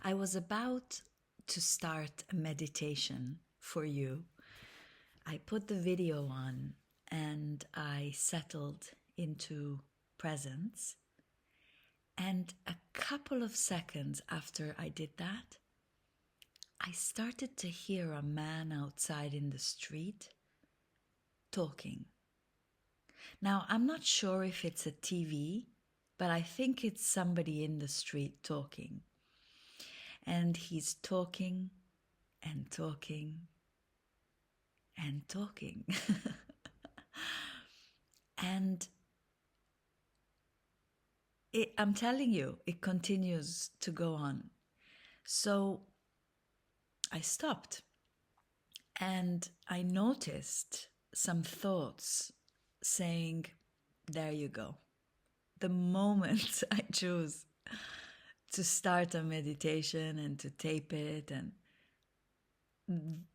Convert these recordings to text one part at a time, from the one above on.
I was about to start a meditation for you. I put the video on and I settled into presence. And a couple of seconds after I did that, I started to hear a man outside in the street talking. Now, I'm not sure if it's a TV, but I think it's somebody in the street talking. And he's talking and talking and talking. And I'm telling you, it continues to go on. So I stopped and I noticed some thoughts saying, there you go. The moment I choose to start a meditation and to tape it, and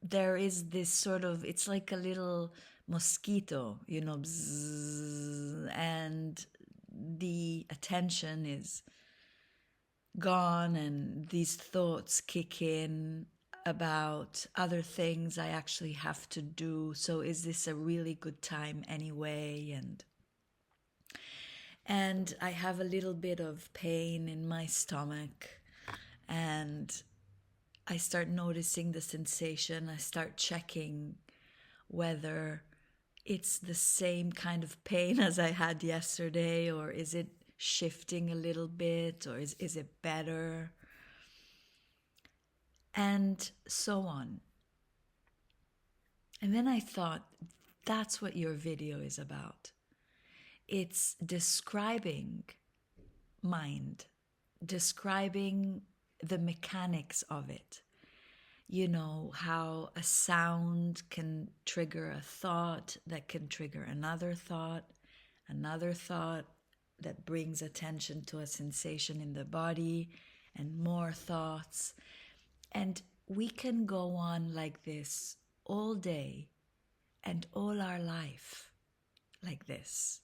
there is this sort of, it's like a little mosquito, bzzz, and the attention is gone and these thoughts kick in about other things I actually have to do. So is this a really good time anyway? And I have a little bit of pain in my stomach, and I start noticing the sensation. I start checking whether it's the same kind of pain as I had yesterday, or is it shifting a little bit, or is it better? And so on. And then I thought, that's what your video is about. It's describing mind, describing the mechanics of it. You know, how a sound can trigger a thought that can trigger another thought that brings attention to a sensation in the body, and more thoughts. And we can go on like this all day and all our life like this,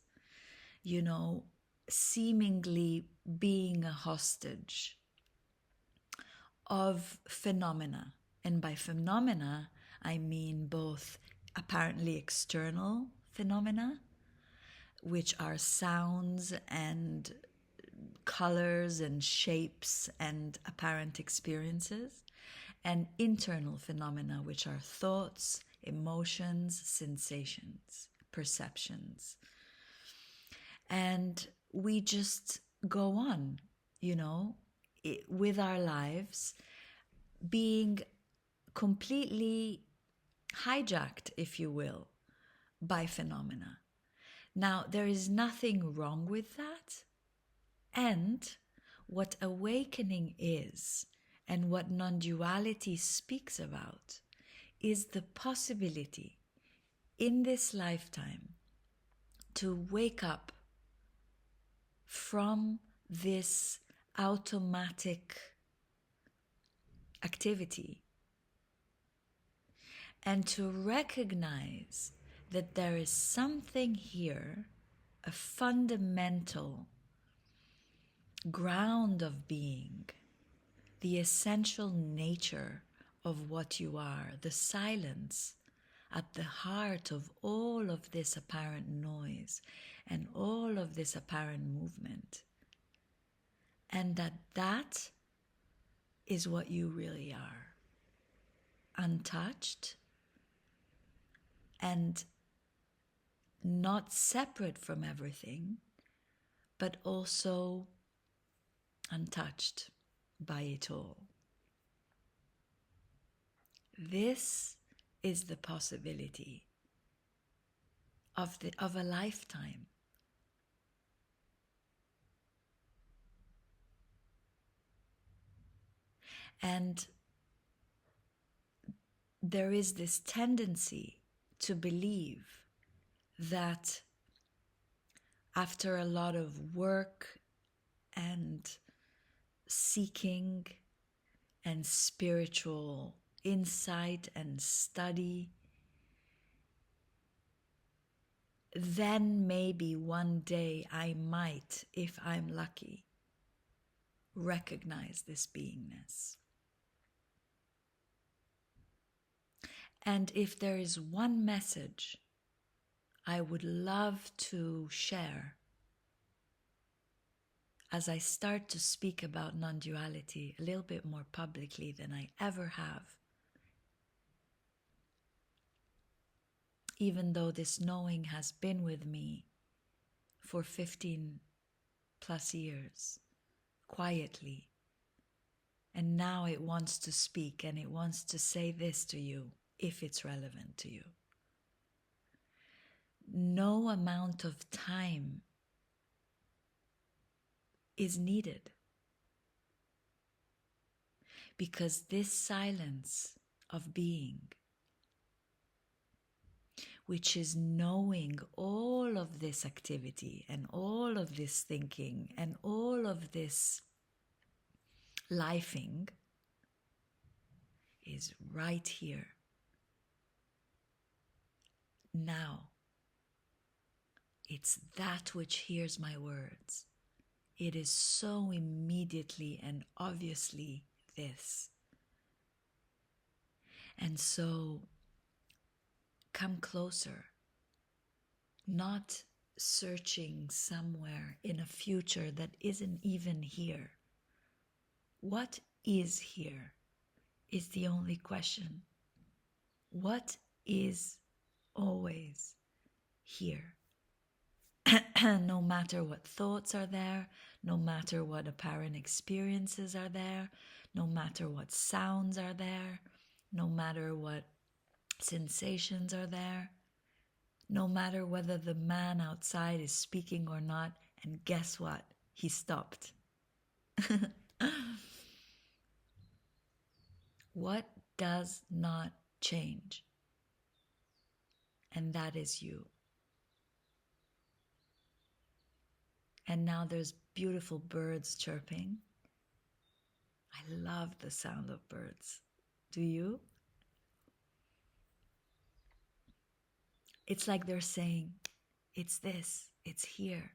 seemingly being a hostage of phenomena. And by phenomena, I mean both apparently external phenomena, which are sounds and colors and shapes and apparent experiences, and internal phenomena, which are thoughts, emotions, sensations, perceptions. And we just go on, with our lives, being completely hijacked, if you will, by phenomena. Now, there is nothing wrong with that. And what awakening is, and what non-duality speaks about, is the possibility in this lifetime to wake up from this automatic activity and to recognize that there is something here, a fundamental ground of being, the essential nature of what you are, the silence at the heart of all of this apparent noise and all of this apparent movement. And that is what you really are. Untouched and not separate from everything, but also untouched by it all. This is the possibility of a lifetime. And there is this tendency to believe that after a lot of work and seeking and spiritual insight and study, then maybe one day I might, if I'm lucky, recognize this beingness. And if there is one message I would love to share as I start to speak about non-duality a little bit more publicly than I ever have, even though this knowing has been with me for 15 plus years, quietly, and now it wants to speak and it wants to say this to you if it's relevant to you. No amount of time is needed, because this silence of being, which is knowing all of this activity and all of this thinking and all of this lifing, is right here, now. It's that which hears my words. It is so immediately and obviously this. And so come closer, not searching somewhere in a future that isn't even here. What is here is the only question. What is always here? No matter what thoughts are there, no matter what apparent experiences are there, no matter what sounds are there, no matter what sensations are there, no matter whether the man outside is speaking or not, and guess what? He stopped. What does not change? And that is you. And now there's beautiful birds chirping. I love the sound of birds. Do you? It's like they're saying, it's this, it's here.